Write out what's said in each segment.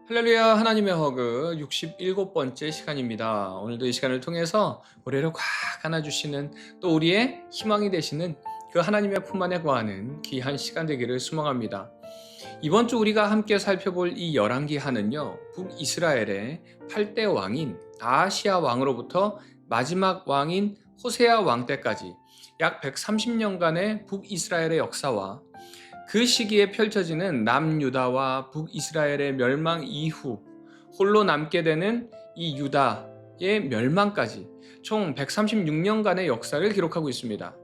할렐루야. 하나님의 허그 67번째 시간입니다. 오늘도 이 시간을 통해서 우리를 꽉 안아주시는, 또 우리의 희망이 되시는 그 하나님의 품 안에 거하는 귀한 시간 되기를 소망합니다. 이번 주 우리가 함께 살펴볼 이 열왕기하는요, 북이스라엘의 8대 왕인 아하시아 왕으로부터 마지막 왕인 호세아 왕 때까지 약 130년간의 북이스라엘의 역사와 그 시기에 펼쳐지는 남유다와 북이스라엘의 멸망 이후 홀로 남게 되는 이 유다의 멸망까지 총 136년간의 역사를 기록하고 있습니다.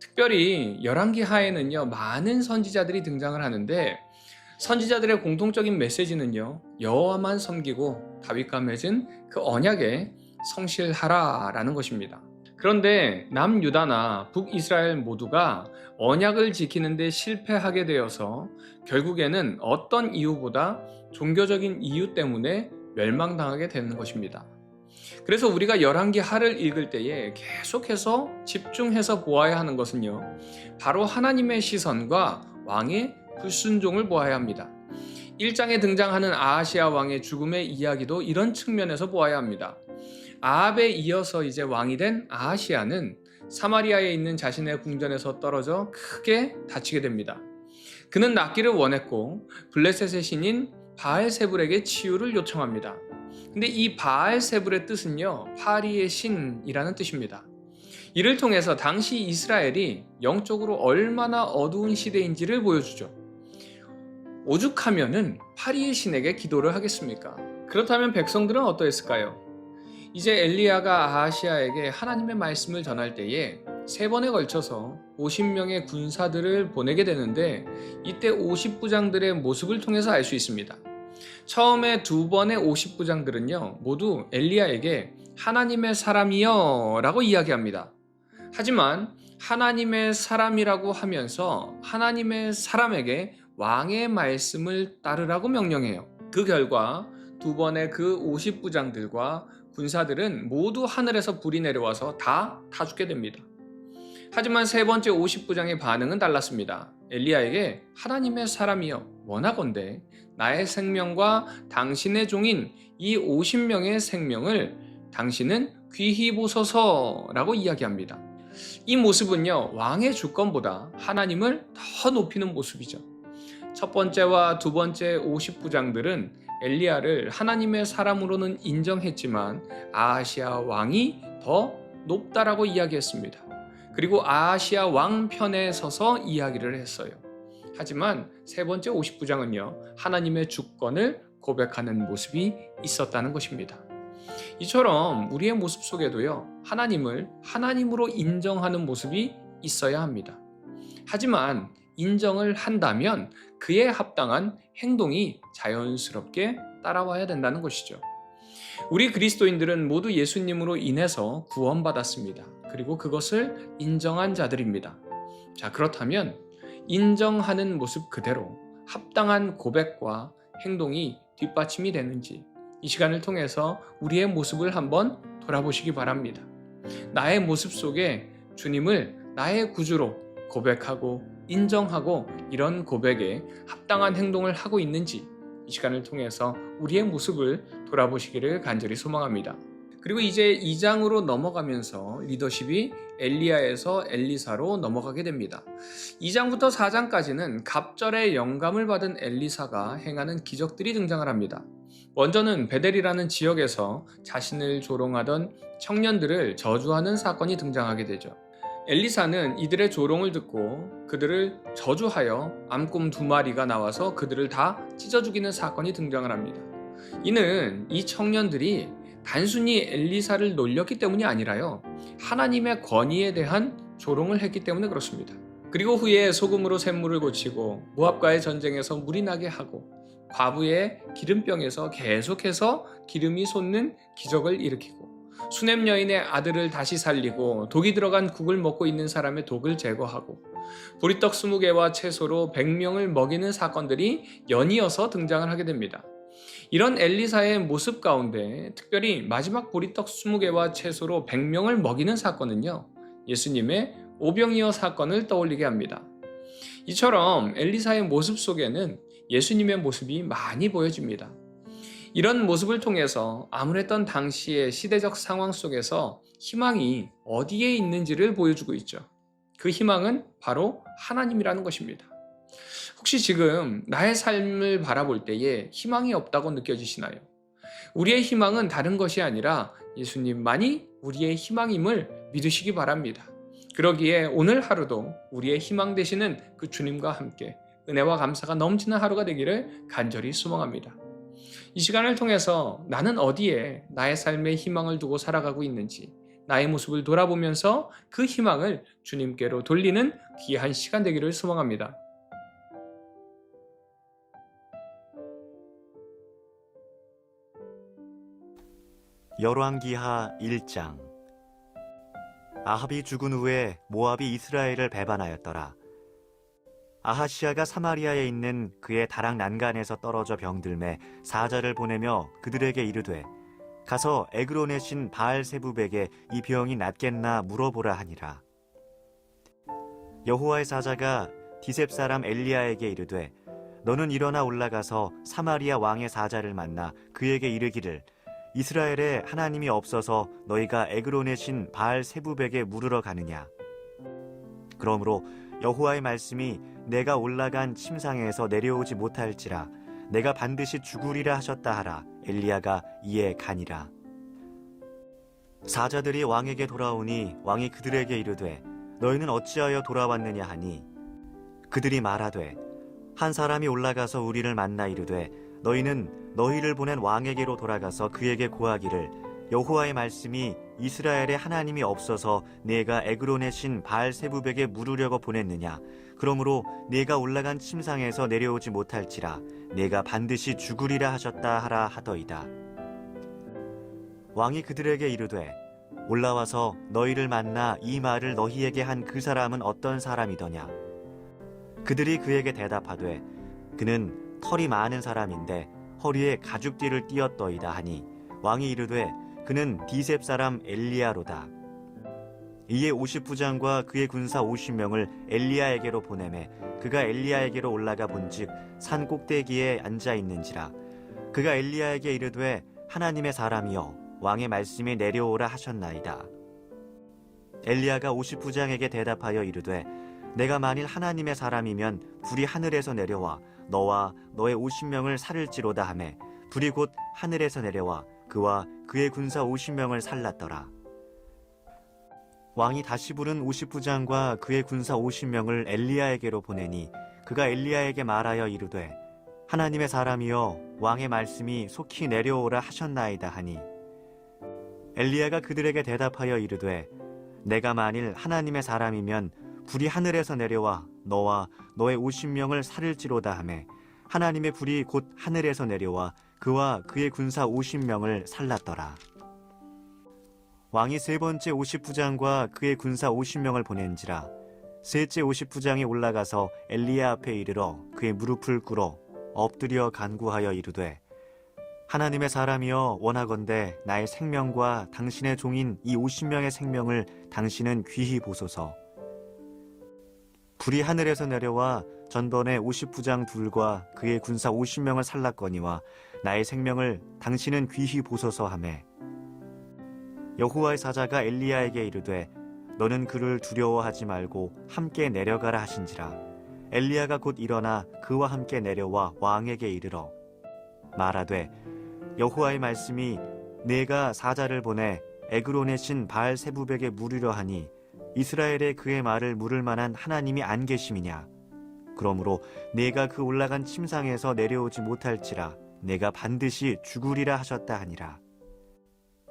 특별히 열왕기 하에는요, 많은 선지자들이 등장을 하는데, 선지자들의 공통적인 메시지는요, 여호와만 섬기고 다윗과 맺은 그 언약에 성실하라라는 것입니다. 그런데 남유다나 북이스라엘 모두가 언약을 지키는데 실패하게 되어서 결국에는 어떤 이유보다 종교적인 이유 때문에 멸망당하게 되는 것입니다. 그래서 우리가 열왕기 하를 읽을 때에 계속해서 집중해서 보아야 하는 것은요, 바로 하나님의 시선과 왕의 불순종을 보아야 합니다. 1장에 등장하는 아하시아 왕의 죽음의 이야기도 이런 측면에서 보아야 합니다. 아합에 이어서 이제 왕이 된 아하시아는 사마리아에 있는 자신의 궁전에서 떨어져 크게 다치게 됩니다. 그는 낫기를 원했고 블레셋의 신인 바알세불에게 치유를 요청합니다. 근데 이 바알세불의 뜻은요, 파리의 신이라는 뜻입니다. 이를 통해서 당시 이스라엘이 영적으로 얼마나 어두운 시대인지를 보여주죠. 오죽하면은 파리의 신에게 기도를 하겠습니까? 그렇다면 백성들은 어떠했을까요? 이제 엘리야가 아하시아에게 하나님의 말씀을 전할 때에 3번에 걸쳐서 50명의 군사들을 보내게 되는데, 이때 50부장들의 모습을 통해서 알 수 있습니다. 처음에 2번의 50부장들은요, 모두 엘리야에게 하나님의 사람이여 라고 이야기합니다. 하지만 하나님의 사람이라고 하면서 하나님의 사람에게 왕의 말씀을 따르라고 명령해요. 그 결과 2번의 그 50부장들과 군사들은 모두 하늘에서 불이 내려와서 다 죽게 됩니다. 하지만 3번째 50부장의 반응은 달랐습니다. 엘리야에게 하나님의 사람이여, 원하건대 나의 생명과 당신의 종인 이 50명의 생명을 당신은 귀히 보소서라고 이야기합니다. 이 모습은요, 왕의 주권보다 하나님을 더 높이는 모습이죠. 첫 번째와 두 번째 50부장들은 엘리야를 하나님의 사람으로는 인정했지만 아하시아 왕이 더 높다라고 이야기했습니다. 그리고 아하시아 왕 편에 서서 이야기를 했어요. 하지만 세 번째 50부장은요, 하나님의 주권을 고백하는 모습이 있었다는 것입니다. 이처럼 우리의 모습 속에도요, 하나님을 하나님으로 인정하는 모습이 있어야 합니다. 하지만 인정을 한다면 그에 합당한 행동이 자연스럽게 따라와야 된다는 것이죠. 우리 그리스도인들은 모두 예수님으로 인해서 구원받았습니다. 그리고 그것을 인정한 자들입니다. 자, 그렇다면 인정하는 모습 그대로 합당한 고백과 행동이 뒷받침이 되는지, 이 시간을 통해서 우리의 모습을 한번 돌아보시기 바랍니다. 나의 모습 속에 주님을 나의 구주로 고백하고 인정하고 이런 고백에 합당한 행동을 하고 있는지, 이 시간을 통해서 우리의 모습을 돌아보시기를 간절히 소망합니다. 그리고 이제 2장으로 넘어가면서 리더십이 엘리야에서 엘리사로 넘어가게 됩니다. 2장부터 4장까지는 갑절의 영감을 받은 엘리사가 행하는 기적들이 등장을 합니다. 먼저는 베델이라는 지역에서 자신을 조롱하던 청년들을 저주하는 사건이 등장하게 되죠. 엘리사는 이들의 조롱을 듣고 그들을 저주하여 암곰 2마리가 나와서 그들을 다 찢어 죽이는 사건이 등장을 합니다. 이는 이 청년들이 단순히 엘리사를 놀렸기 때문이 아니라요, 하나님의 권위에 대한 조롱을 했기 때문에 그렇습니다. 그리고 후에 소금으로 샘물을 고치고 모압과의 전쟁에서 물이 나게 하고 과부의 기름병에서 계속해서 기름이 솟는 기적을 일으키고 수넴 여인의 아들을 다시 살리고 독이 들어간 국을 먹고 있는 사람의 독을 제거하고 보리떡 20개와 채소로 100명을 먹이는 사건들이 연이어서 등장을 하게 됩니다. 이런 엘리사의 모습 가운데 특별히 마지막 보리떡 20개와 채소로 100명을 먹이는 사건은요, 예수님의 오병이어 사건을 떠올리게 합니다. 이처럼 엘리사의 모습 속에는 예수님의 모습이 많이 보여집니다. 이런 모습을 통해서 암울했던 당시의 시대적 상황 속에서 희망이 어디에 있는지를 보여주고 있죠. 그 희망은 바로 하나님이라는 것입니다. 혹시 지금 나의 삶을 바라볼 때에 희망이 없다고 느껴지시나요? 우리의 희망은 다른 것이 아니라 예수님만이 우리의 희망임을 믿으시기 바랍니다. 그러기에 오늘 하루도 우리의 희망 되시는 그 주님과 함께 은혜와 감사가 넘치는 하루가 되기를 간절히 소망합니다. 이 시간을 통해서 나는 어디에 나의 삶의 희망을 두고 살아가고 있는지, 나의 모습을 돌아보면서 그 희망을 주님께로 돌리는 귀한 시간 되기를 소망합니다. 열왕기하 1장. 아합이 죽은 후에 모압이 이스라엘을 배반하였더라. 아하시아가 사마리아에 있는 그의 다락 난간에서 떨어져 병들매 사자를 보내며 그들에게 이르되 가서 에그론의 신 바알세부백에 이 병이 낫겠나 물어보라 하니라. 여호와의 사자가 디셉 사람 엘리야에게 이르되 너는 일어나 올라가서 사마리아 왕의 사자를 만나 그에게 이르기를 이스라엘에 하나님이 없어서 너희가 에그론의 신 바알세부백에 물으러 가느냐. 그러므로 여호와의 말씀이 내가 올라간 침상에서 내려오지 못할지라 내가 반드시 죽으리라 하셨다 하라. 엘리야가 이에 가니라. 사자들이 왕에게 돌아오니 왕이 그들에게 이르되 너희는 어찌하여 돌아왔느냐 하니 그들이 말하되 한 사람이 올라가서 우리를 만나 이르되 너희는 너희를 보낸 왕에게로 돌아가서 그에게 고하기를 여호와의 말씀이 이스라엘에 하나님이 없어서 네가 에그론의 신 바알세부백에 물으려고 보냈느냐. 그러므로 네가 올라간 침상에서 내려오지 못할지라 네가 반드시 죽으리라 하셨다 하라 하더이다. 왕이 그들에게 이르되 올라와서 너희를 만나 이 말을 너희에게 한 그 사람은 어떤 사람이더냐. 그들이 그에게 대답하되 그는 털이 많은 사람인데 허리에 가죽띠를 띠었더이다 하니 왕이 이르되 그는 디셉 사람 엘리야로다. 이에 50부장과 그의 군사 50명을 엘리야에게로 보내매 그가 엘리야에게로 올라가 본즉 산 꼭대기에 앉아 있는지라. 그가 엘리야에게 이르되 하나님의 사람이여 왕의 말씀이 내려오라 하셨나이다. 엘리야가 50부장에게 대답하여 이르되 내가 만일 하나님의 사람이면 불이 하늘에서 내려와 너와 너의 50명을 살을지로다 하매 불이 곧 하늘에서 내려와 그와 그의 군사 50명을 살랐더라. 왕이 다시 부른 50부장과 그의 군사 50명을 엘리야에게로 보내니 그가 엘리야에게 말하여 이르되 하나님의 사람이여 왕의 말씀이 속히 내려오라 하셨나이다 하니 엘리야가 그들에게 대답하여 이르되 내가 만일 하나님의 사람이면 불이 하늘에서 내려와 너와 너의 50명을 살을지로다 하매 하나님의 불이 곧 하늘에서 내려와 그와 그의 군사 50명을 살랐더라. 왕이 세 번째 50부장과 그의 군사 50명을 보낸지라. 셋째 50부장이 올라가서 엘리야 앞에 이르러 그의 무릎을 꿇어 엎드려 간구하여 이르되 하나님의 사람이여 원하건대 나의 생명과 당신의 종인 이 50명의 생명을 당신은 귀히 보소서. 불이 하늘에서 내려와 전번에 50부장 둘과 그의 군사 50명을 살랐거니와 나의 생명을 당신은 귀히 보소서 하매 여호와의 사자가 엘리야에게 이르되 너는 그를 두려워하지 말고 함께 내려가라 하신지라. 엘리야가 곧 일어나 그와 함께 내려와 왕에게 이르러 말하되 여호와의 말씀이 내가 사자를 보내 에그론의 신 바알세부백에 물으려 하니 이스라엘에 그의 말을 물을 만한 하나님이 안 계심이냐. 그러므로 내가 그 올라간 침상에서 내려오지 못할지라 내가 반드시 죽으리라 하셨다 하니라.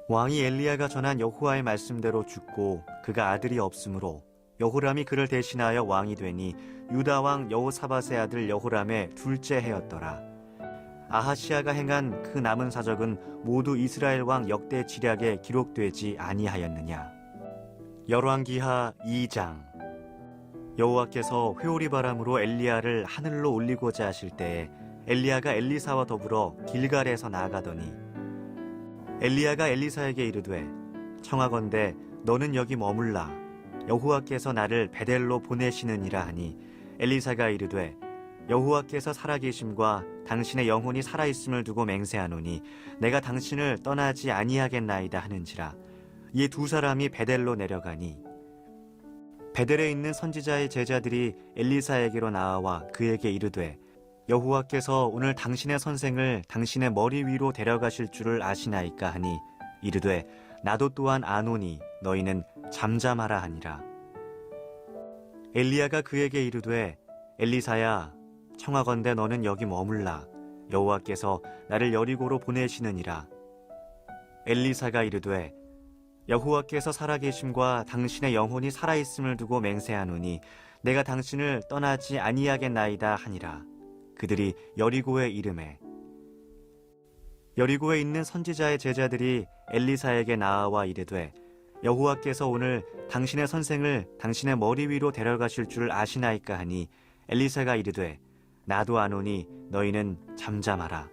왕이 엘리야가 전한 여호와의 말씀대로 죽고 그가 아들이 없으므로 여호람이 그를 대신하여 왕이 되니 유다 왕 여호사밧의 아들 여호람의 둘째 해였더라. 아하시아가 행한 그 남은 사적은 모두 이스라엘 왕 역대 지략에 기록되지 아니하였느냐. 열왕기하 2장. 여호와께서 회오리 바람으로 엘리야를 하늘로 올리고자 하실 때에 엘리야가 엘리사와 더불어 길갈에서 나아가더니 엘리야가 엘리사에게 이르되 청하건대 너는 여기 머물라 여호와께서 나를 베델로 보내시느니라 하니 엘리사가 이르되 여호와께서 살아계심과 당신의 영혼이 살아있음을 두고 맹세하노니 내가 당신을 떠나지 아니하겠나이다 하는지라. 이 두 사람이 베델로 내려가니 베델에 있는 선지자의 제자들이 엘리사에게로 나아와 그에게 이르되 여호와께서 오늘 당신의 선생을 당신의 머리 위로 데려가실 줄을 아시나이까 하니 이르되 나도 또한 아노니 너희는 잠잠하라 하니라. 엘리야가 그에게 이르되 엘리사야 청하건대 너는 여기 머물라. 여호와께서 나를 여리고로 보내시느니라. 엘리사가 이르되 여호와께서 살아계심과 당신의 영혼이 살아있음을 두고 맹세하노니 내가 당신을 떠나지 아니하겠나이다 하니라. 그들이 여리고에 이르매 여리고에 있는 선지자의 제자들이 엘리사에게 나아와 이르되 여호와께서 오늘 당신의 선생을 당신의 머리 위로 데려가실 줄 아시나이까 하니 엘리사가 이르되 나도 아노니 너희는 잠잠하라.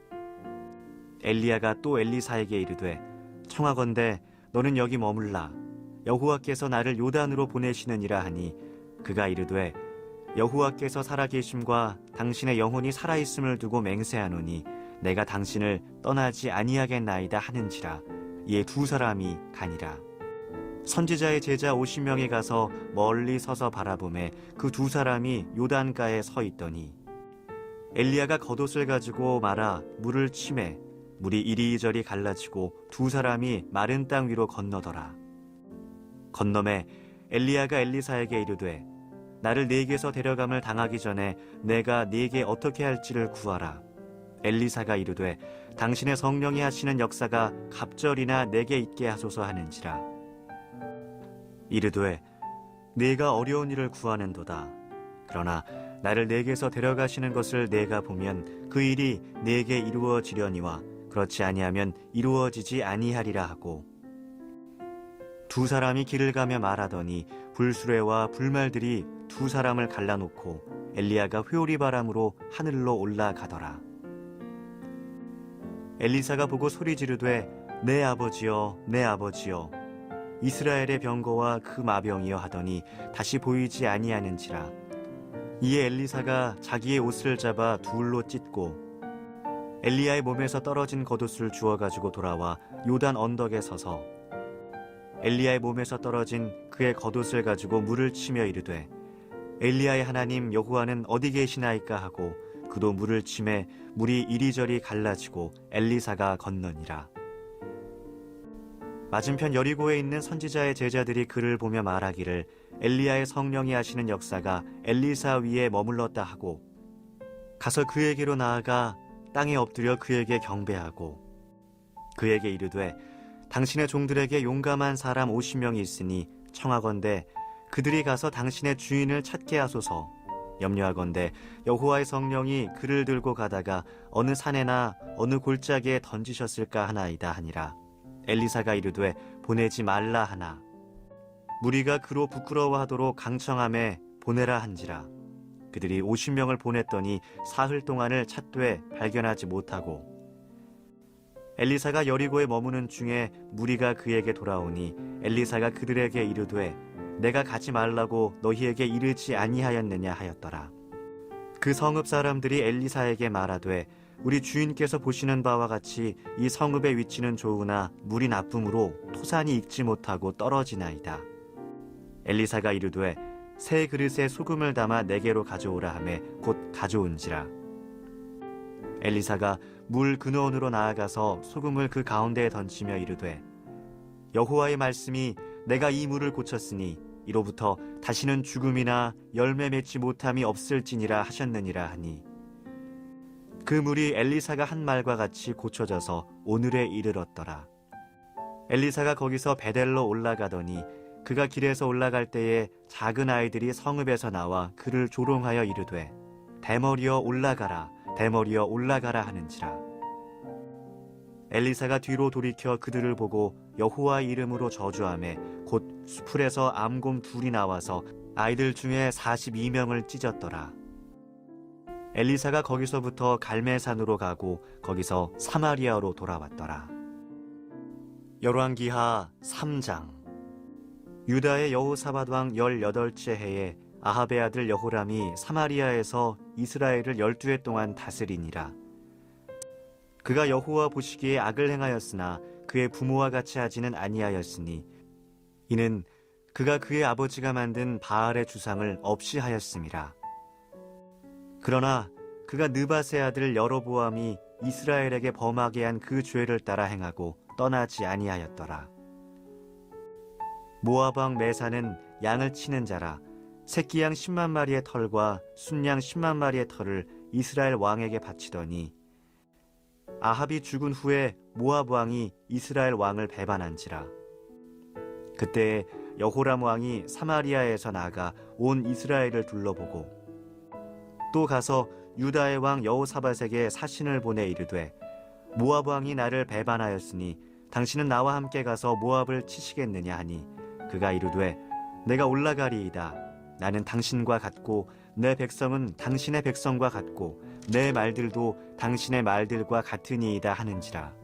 엘리야가 또 엘리사에게 이르되 청하건대 너는 여기 머물라. 여호와께서 나를 요단으로 보내시느니라 하니 그가 이르되 여호와께서 살아계심과 당신의 영혼이 살아있음을 두고 맹세하노니 내가 당신을 떠나지 아니하겠나이다 하는지라. 이에 두 사람이 가니라. 선지자의 제자 50명이 가서 멀리 서서 바라보매 그 두 사람이 요단가에 서 있더니 엘리야가 겉옷을 가지고 말아 물을 치매 물이 이리저리 갈라지고 두 사람이 마른 땅 위로 건너더라. 건너매 엘리야가 엘리사에게 이르되 나를 네게서 데려감을 당하기 전에 내가 네게 어떻게 할지를 구하라. 엘리사가 이르되 당신의 성령이 하시는 역사가 갑절이나 내게 있게 하소서 하는지라. 이르되 네가 어려운 일을 구하는도다. 그러나 나를 네게서 데려가시는 것을 내가 보면 그 일이 네게 이루어지려니와 그렇지 아니하면 이루어지지 아니하리라 하고 두 사람이 길을 가며 말하더니 불수레와 불말들이 두 사람을 갈라놓고 엘리야가 회오리 바람으로 하늘로 올라가더라. 엘리사가 보고 소리 지르되 내 아버지여 내 아버지여 이스라엘의 병거와 그 마병이여 하더니 다시 보이지 아니하는지라. 이에 엘리사가 자기의 옷을 잡아 둘로 찢고 엘리야의 몸에서 떨어진 겉옷을 주워가지고 돌아와 요단 언덕에 서서 엘리야의 몸에서 떨어진 그의 겉옷을 가지고 물을 치며 이르되 엘리야의 하나님 여호와는 어디 계시나이까 하고 그도 물을 치매 물이 이리저리 갈라지고 엘리사가 건너니라. 맞은편 여리고에 있는 선지자의 제자들이 그를 보며 말하기를 엘리야의 성령이 하시는 역사가 엘리사 위에 머물렀다 하고 가서 그에게로 나아가 땅에 엎드려 그에게 경배하고 그에게 이르되 당신의 종들에게 용감한 사람 50명이 있으니 청하건대 그들이 가서 당신의 주인을 찾게 하소서. 염려하건대 여호와의 성령이 그를 들고 가다가 어느 산에나 어느 골짜기에 던지셨을까 하나이다 하니라. 엘리사가 이르되 보내지 말라 하나 무리가 그로 부끄러워하도록 강청함에 보내라 한지라. 그들이 50명을 보냈더니 사흘 동안을 찾되 발견하지 못하고 엘리사가 여리고에 머무는 중에 무리가 그에게 돌아오니 엘리사가 그들에게 이르되 내가 가지 말라고 너희에게 이르지 아니하였느냐 하였더라. 그 성읍 사람들이 엘리사에게 말하되 우리 주인께서 보시는 바와 같이 이 성읍의 위치는 좋으나 물이 나쁨으로 토산이 익지 못하고 떨어지나이다. 엘리사가 이르되 새 그릇에 소금을 담아 내게로 가져오라 하매 곧 가져온지라. 엘리사가 물 근원으로 나아가서 소금을 그 가운데에 던지며 이르되 여호와의 말씀이 내가 이 물을 고쳤으니 이로부터 다시는 죽음이나 열매 맺지 못함이 없을지니라 하셨느니라 하니 그 물이 엘리사가 한 말과 같이 고쳐져서 오늘에 이르렀더라. 엘리사가 거기서 베델로 올라가더니 그가 길에서 올라갈 때에 작은 아이들이 성읍에서 나와 그를 조롱하여 이르되 대머리여 올라가라 대머리여 올라가라 하는지라. 엘리사가 뒤로 돌이켜 그들을 보고 여호와의 이름으로 저주하매 곧 수풀에서 암곰 둘이 나와서 아이들 중에 42명을 찢었더라. 엘리사가 거기서부터 갈멜산으로 가고 거기서 사마리아로 돌아왔더라. 열왕기하 3장. 유다의 여호사밧 왕 18째 해에 아합의 아들 여호람이 사마리아에서 이스라엘을 12해 동안 다스리니라. 그가 여호와 보시기에 악을 행하였으나 그의 부모와 같이 하지는 아니하였으니 이는 그가 그의 아버지가 만든 바알의 주상을 없이 하였음이라. 그러나 그가 느밧의 아들 여로보암이 이스라엘에게 범하게 한 그 죄를 따라 행하고 떠나지 아니하였더라. 모압 왕 메사는 양을 치는 자라 새끼 양 10만 마리의 털과 순양 10만 마리의 털을 이스라엘 왕에게 바치더니 아합이 죽은 후에 모압 왕이 이스라엘 왕을 배반한지라. 그때 여호람 왕이 사마리아에서 나가 온 이스라엘을 둘러보고 또 가서 유다의 왕 여호사밧에게 사신을 보내 이르되 모압 왕이 나를 배반하였으니 당신은 나와 함께 가서 모압을 치시겠느냐 하니 그가 이르되 내가 올라가리이다. 나는 당신과 같고 내 백성은 당신의 백성과 같고 내 말들도 당신의 말들과 같으니이다 하는지라.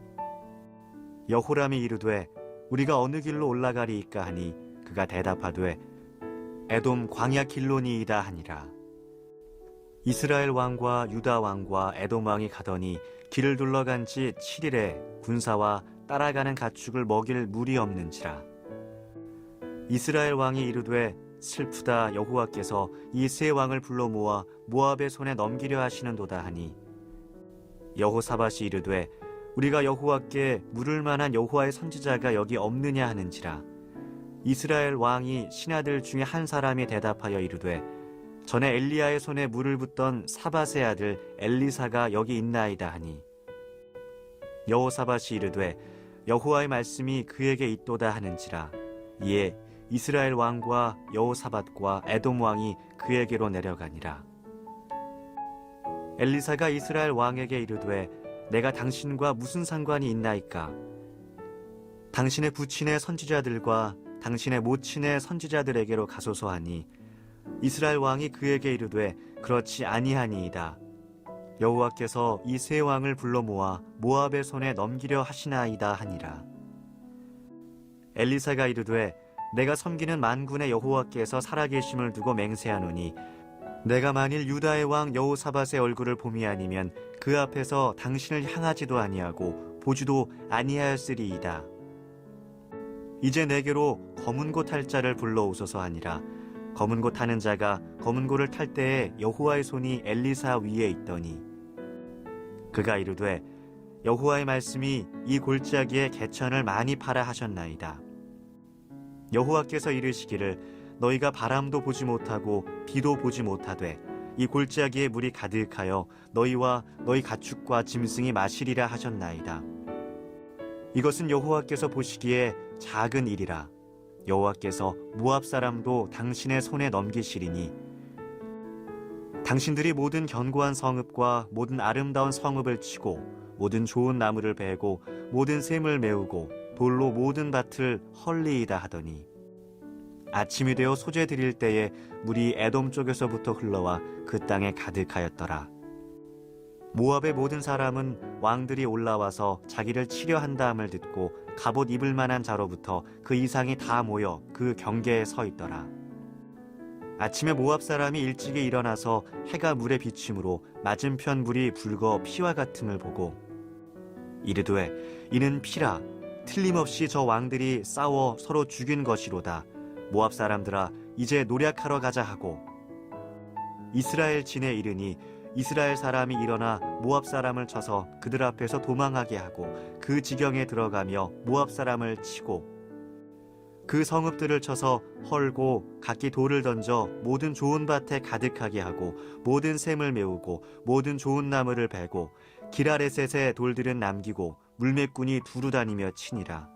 여호람이 이르되 우리가 어느 길로 올라가리이까 하니 그가 대답하되 에돔 광야 길로니이다 하니라. 이스라엘 왕과 유다 왕과 에돔 왕이 가더니 길을 둘러간 지 7일에 군사와 따라가는 가축을 먹일 물이 없는지라. 이스라엘 왕이 이르되 슬프다. 여호와께서 이 세 왕을 불러 모아 모압의 손에 넘기려 하시는도다 하니 여호사밧이 이르되 우리가 여호와께 물을 만한 여호와의 선지자가 여기 없느냐 하는지라. 이스라엘 왕이 신하들 중에 한 사람이 대답하여 이르되 전에 엘리야의 손에 물을 붓던 사밧의 아들 엘리사가 여기 있나이다 하니 여호사밧이 이르되 여호와의 말씀이 그에게 있도다 하는지라. 이에 이스라엘 왕과 여호사밧과 에돔 왕이 그에게로 내려가니라. 엘리사가 이스라엘 왕에게 이르되 내가 당신과 무슨 상관이 있나이까? 당신의 부친의 선지자들과 당신의 모친의 선지자들에게로 가소서 하니 이스라엘 왕이 그에게 이르되 그렇지 아니하니이다. 여호와께서 이 세 왕을 불러 모아 모압의 손에 넘기려 하시나이다 하니라. 엘리사가 이르되 내가 섬기는 만군의 여호와께서 살아계심을 두고 맹세하노니 내가 만일 유다의 왕 여호사밧의 얼굴을 봄이 아니면 그 앞에서 당신을 향하지도 아니하고 보지도 아니하였으리이다. 이제 내게로 검은 고 탈 자를 불러오소서 하니라. 검은 고 타는 자가 검은 고를 탈 때에 여호와의 손이 엘리사 위에 있더니 그가 이르되 여호와의 말씀이 이 골짜기에 개천을 많이 파라 하셨나이다. 여호와께서 이르시기를 너희가 바람도 보지 못하고 비도 보지 못하되 이 골짜기에 물이 가득하여 너희와 너희 가축과 짐승이 마시리라 하셨나이다. 이것은 여호와께서 보시기에 작은 일이라. 여호와께서 모압 사람도 당신의 손에 넘기시리니 당신들이 모든 견고한 성읍과 모든 아름다운 성읍을 치고 모든 좋은 나무를 베고 모든 샘을 메우고 돌로 모든 밭을 헐리이다 하더니 아침이 되어 소재 드릴 때에 물이 에돔 쪽에서부터 흘러와 그 땅에 가득하였더라. 모압의 모든 사람은 왕들이 올라와서 자기를 치려 한다함을 듣고 갑옷 입을 만한 자로부터 그 이상이 다 모여 그 경계에 서 있더라. 아침에 모압 사람이 일찍이 일어나서 해가 물에 비침으로 맞은편 물이 붉어 피와 같음을 보고 이르되 이는 피라. 틀림없이 저 왕들이 싸워 서로 죽인 것이로다. 모압 사람들아 이제 노략하러 가자 하고 이스라엘 진에 이르니 이스라엘 사람이 일어나 모압 사람을 쳐서 그들 앞에서 도망하게 하고 그 지경에 들어가며 모압 사람을 치고 그 성읍들을 쳐서 헐고 각기 돌을 던져 모든 좋은 밭에 가득하게 하고 모든 샘을 메우고 모든 좋은 나무를 베고 기라레셋의 돌들은 남기고 물매꾼이 두루 다니며 치니라.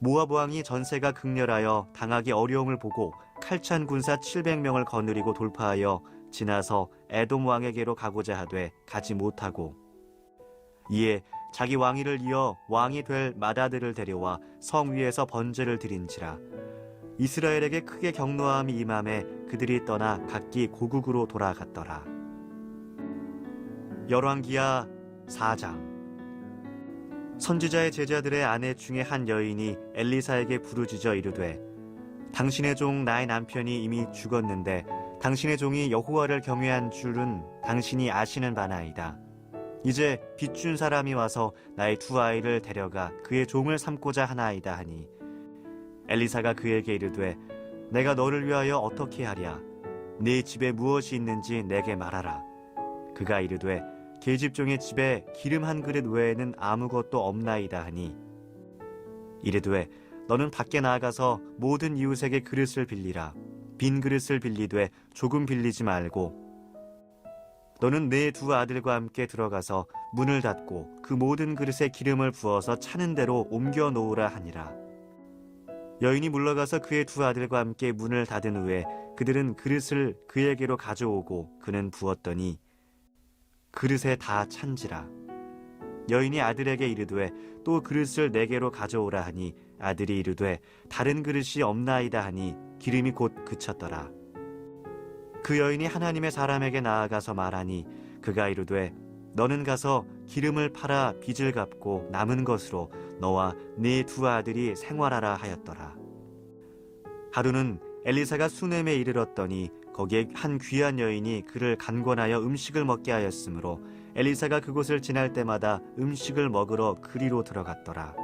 모압 왕이 전세가 극렬하여 당하기 어려움을 보고 칼찬 군사 700명을 거느리고 돌파하여 지나서 에돔 왕에게로 가고자 하되 가지 못하고 이에 자기 왕위를 이어 왕이 될 맏아들을 데려와 성 위에서 번제를 드린지라. 이스라엘에게 크게 격노함이 임함에 그들이 떠나 각기 고국으로 돌아갔더라. 열왕기하 4장. 선지자의 제자들의 아내 중에 한 여인이 엘리사에게 부르짖어 이르되 당신의 종 나의 남편이 이미 죽었는데 당신의 종이 여호와를 경외한 줄은 당신이 아시는 바나이다. 이제 빚준 사람이 와서 나의 두 아이를 데려가 그의 종을 삼고자 하나이다 하니 엘리사가 그에게 이르되 내가 너를 위하여 어떻게 하랴? 네 집에 무엇이 있는지 내게 말하라. 그가 이르되 계집종의 집에 기름 한 그릇 외에는 아무것도 없나이다 하니 이르되 너는 밖에 나아가서 모든 이웃에게 그릇을 빌리라. 빈 그릇을 빌리되 조금 빌리지 말고 너는 네 두 아들과 함께 들어가서 문을 닫고 그 모든 그릇에 기름을 부어서 차는 대로 옮겨 놓으라 하니라. 여인이 물러가서 그의 두 아들과 함께 문을 닫은 후에 그들은 그릇을 그에게로 가져오고 그는 부었더니 그릇에 다 찬지라. 여인이 아들에게 이르되 또 그릇을 내게로 가져오라 하니 아들이 이르되 다른 그릇이 없나이다 하니 기름이 곧 그쳤더라. 그 여인이 하나님의 사람에게 나아가서 말하니 그가 이르되 너는 가서 기름을 팔아 빚을 갚고 남은 것으로 너와 네 두 아들이 생활하라 하였더라. 하루는 엘리사가 수넴에 이르렀더니 거기에 한 귀한 여인이 그를 간권하여 음식을 먹게 하였으므로 엘리사가 그곳을 지날 때마다 음식을 먹으러 그리로 들어갔더라.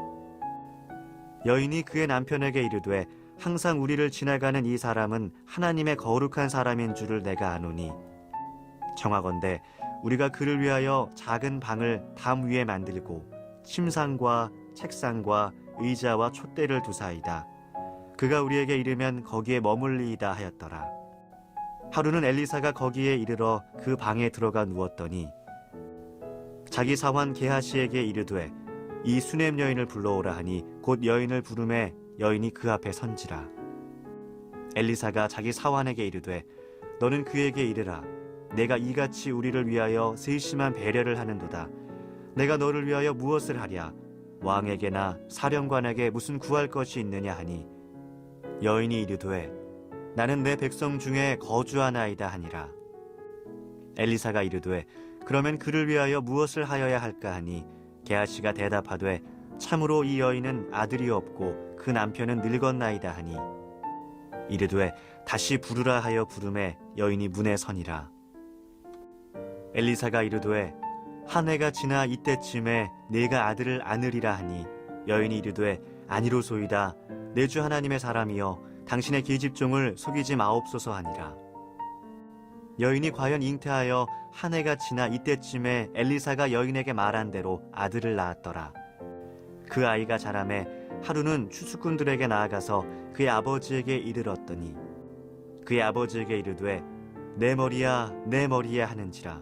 여인이 그의 남편에게 이르되 항상 우리를 지나가는 이 사람은 하나님의 거룩한 사람인 줄을 내가 아노니 청하건대 우리가 그를 위하여 작은 방을 담 위에 만들고 침상과 책상과 의자와 촛대를 두사이다. 그가 우리에게 이르면 거기에 머물리이다 하였더라. 하루는 엘리사가 거기에 이르러 그 방에 들어가 누웠더니 자기 사환 게하시에게 이르되 이 수넴 여인을 불러오라 하니 곧 여인을 부르매 여인이 그 앞에 선지라. 엘리사가 자기 사환에게 이르되 너는 그에게 이르라. 내가 이같이 우리를 위하여 세심한 배려를 하는도다. 내가 너를 위하여 무엇을 하랴? 왕에게나 사령관에게 무슨 구할 것이 있느냐 하니 여인이 이르되 나는 내 백성 중에 거주하나이다 하니라. 엘리사가 이르되 그러면 그를 위하여 무엇을 하여야 할까 하니 게하시가 대답하되 참으로 이 여인은 아들이 없고 그 남편은 늙었나이다 하니 이르되 다시 부르라 하여 부르매 여인이 문에 서니라. 엘리사가 이르되 한 해가 지나 이때쯤에 내가 아들을 안으리라 하니 여인이 이르되 아니로소이다. 내 주 하나님의 사람이여 당신의 계집종을 속이지 마옵소서 하니라. 여인이 과연 잉태하여 한 해가 지나 이때쯤에 엘리사가 여인에게 말한 대로 아들을 낳았더라. 그 아이가 자라매 하루는 추수꾼들에게 나아가서 그의 아버지에게 이르렀더니 그의 아버지에게 이르되 내 머리야 내 머리야 하는지라.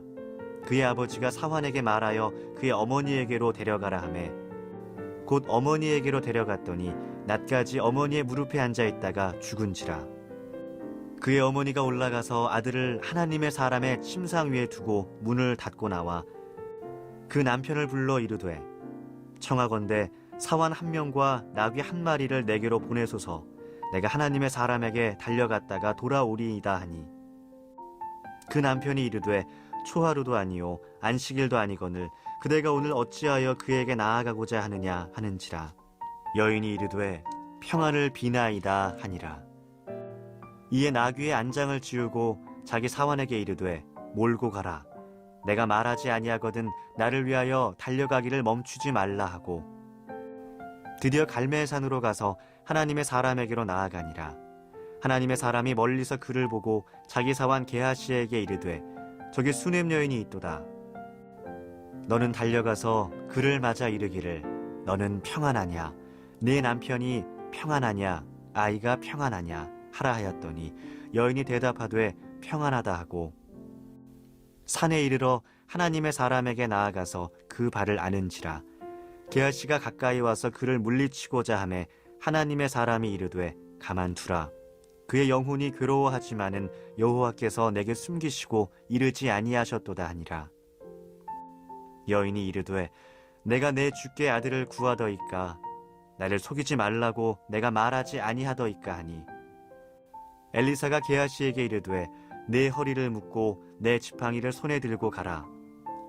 그의 아버지가 사환에게 말하여 그의 어머니에게로 데려가라 하매 곧 어머니에게로 데려갔더니 낮까지 어머니의 무릎에 앉아 있다가 죽은지라. 그의 어머니가 올라가서 아들을 하나님의 사람의 침상 위에 두고 문을 닫고 나와 그 남편을 불러 이르되 청하건대 사환 한 명과 나귀 한 마리를 내게로 보내소서. 내가 하나님의 사람에게 달려갔다가 돌아오리이다 하니 그 남편이 이르되 초하루도 아니요 안식일도 아니거늘 그대가 오늘 어찌하여 그에게 나아가고자 하느냐 하는지라. 여인이 이르되 평안을 비나이다 하니라. 이에 나귀의 안장을 지우고 자기 사환에게 이르되 몰고 가라. 내가 말하지 아니하거든 나를 위하여 달려가기를 멈추지 말라 하고 드디어 갈멜산으로 가서 하나님의 사람에게로 나아가니라. 하나님의 사람이 멀리서 그를 보고 자기 사환 게하시에게 이르되 저기 수넴 여인이 있도다. 너는 달려가서 그를 맞아 이르기를 너는 평안하냐? 네 남편이 평안하냐? 아이가 평안하냐? 하라 하였더니 여인이 대답하되 평안하다 하고 산에 이르러 하나님의 사람에게 나아가서 그 발을 아는지라. 게하시가 가까이 와서 그를 물리치고자 하매 하나님의 사람이 이르되 가만두라. 그의 영혼이 괴로워하지만은 여호와께서 내게 숨기시고 이르지 아니하셨도다 하니라. 여인이 이르되 내가 내 주께 아들을 구하더이까 나를 속이지 말라고 내가 말하지 아니하더이까 하니 엘리사가 게하시에게 이르되 내 허리를 묶고 내 지팡이를 손에 들고 가라.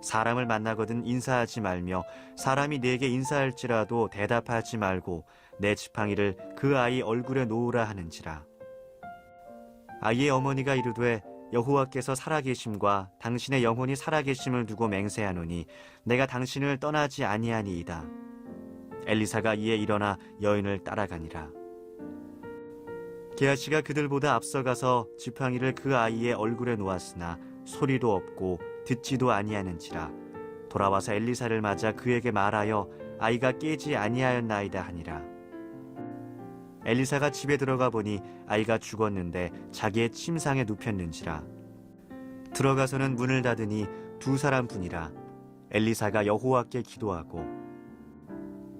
사람을 만나거든 인사하지 말며 사람이 네게 인사할지라도 대답하지 말고 내 지팡이를 그 아이 얼굴에 놓으라 하는지라. 아이의 어머니가 이르되 여호와께서 살아계심과 당신의 영혼이 살아계심을 두고 맹세하노니 내가 당신을 떠나지 아니하니이다. 엘리사가 이에 일어나 여인을 따라가니라. 게하시가 그들보다 앞서가서 지팡이를 그 아이의 얼굴에 놓았으나 소리도 없고 듣지도 아니하는지라. 돌아와서 엘리사를 맞아 그에게 말하여 아이가 깨지 아니하였나이다 하니라. 엘리사가 집에 들어가 보니 아이가 죽었는데 자기의 침상에 눕혔는지라. 들어가서는 문을 닫으니 두 사람뿐이라. 엘리사가 여호와께 기도하고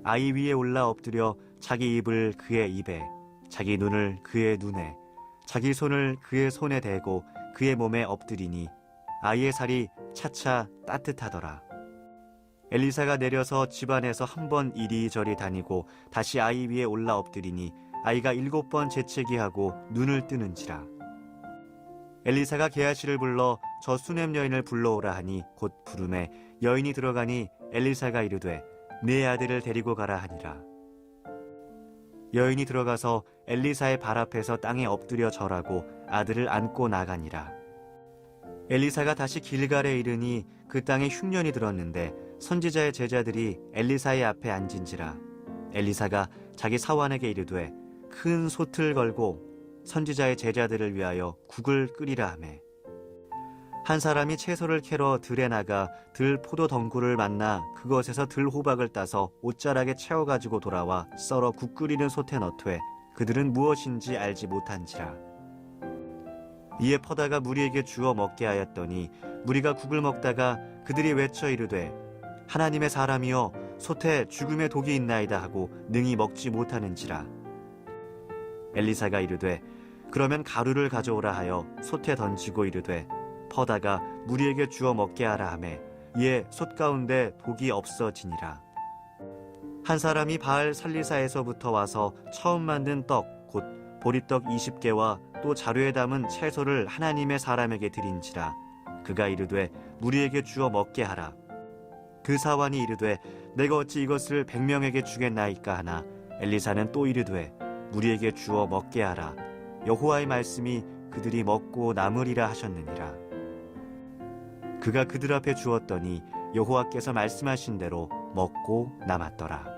아이 위에 올라 엎드려 자기 입을 그의 입에, 자기 눈을 그의 눈에, 자기 손을 그의 손에 대고 그의 몸에 엎드리니 아이의 살이 차차 따뜻하더라. 엘리사가 내려서 집안에서 한 번 이리저리 다니고 다시 아이 위에 올라 엎드리니 아이가 7번 재채기하고 눈을 뜨는지라. 엘리사가 게하시를 불러 저 수넴 여인을 불러오라 하니 곧 부르매 여인이 들어가니 엘리사가 이르되 네 아들을 데리고 가라 하니라. 여인이 들어가서 엘리사의 발 앞에서 땅에 엎드려 절하고 아들을 안고 나가니라. 엘리사가 다시 길갈에 이르니 그 땅에 흉년이 들었는데 선지자의 제자들이 엘리사의 앞에 앉은지라. 엘리사가 자기 사환에게 이르되 큰 솥을 걸고 선지자의 제자들을 위하여 국을 끓이라 하매 한 사람이 채소를 캐러 들에 나가 들 포도 덩굴을 만나 그것에서 들 호박을 따서 옷자락에 채워가지고 돌아와 썰어 국 끓이는 솥에 넣되 그들은 무엇인지 알지 못한지라. 이에 퍼다가 무리에게 주어 먹게 하였더니 무리가 국을 먹다가 그들이 외쳐 이르되 하나님의 사람이여 솥에 죽음의 독이 있나이다 하고 능히 먹지 못하는지라. 엘리사가 이르되 그러면 가루를 가져오라 하여 솥에 던지고 이르되 퍼다가 무리에게 주어 먹게 하라 하매 이에 솥 가운데 독이 없어지니라. 한 사람이 바알 살리사에서부터 와서 처음 만든 떡 곧 보리떡 20개와 또 자루에 담은 채소를 하나님의 사람에게 드린지라. 그가 이르되 무리에게 주어 먹게 하라. 그 사환이 이르되 내가 어찌 이것을 100명에게 주겠나이까 하나 엘리사는 또 이르되 무리에게 주어 먹게 하라. 여호와의 말씀이 그들이 먹고 남으리라 하셨느니라. 그가 그들 앞에 주었더니 여호와께서 말씀하신 대로 먹고 남았더라.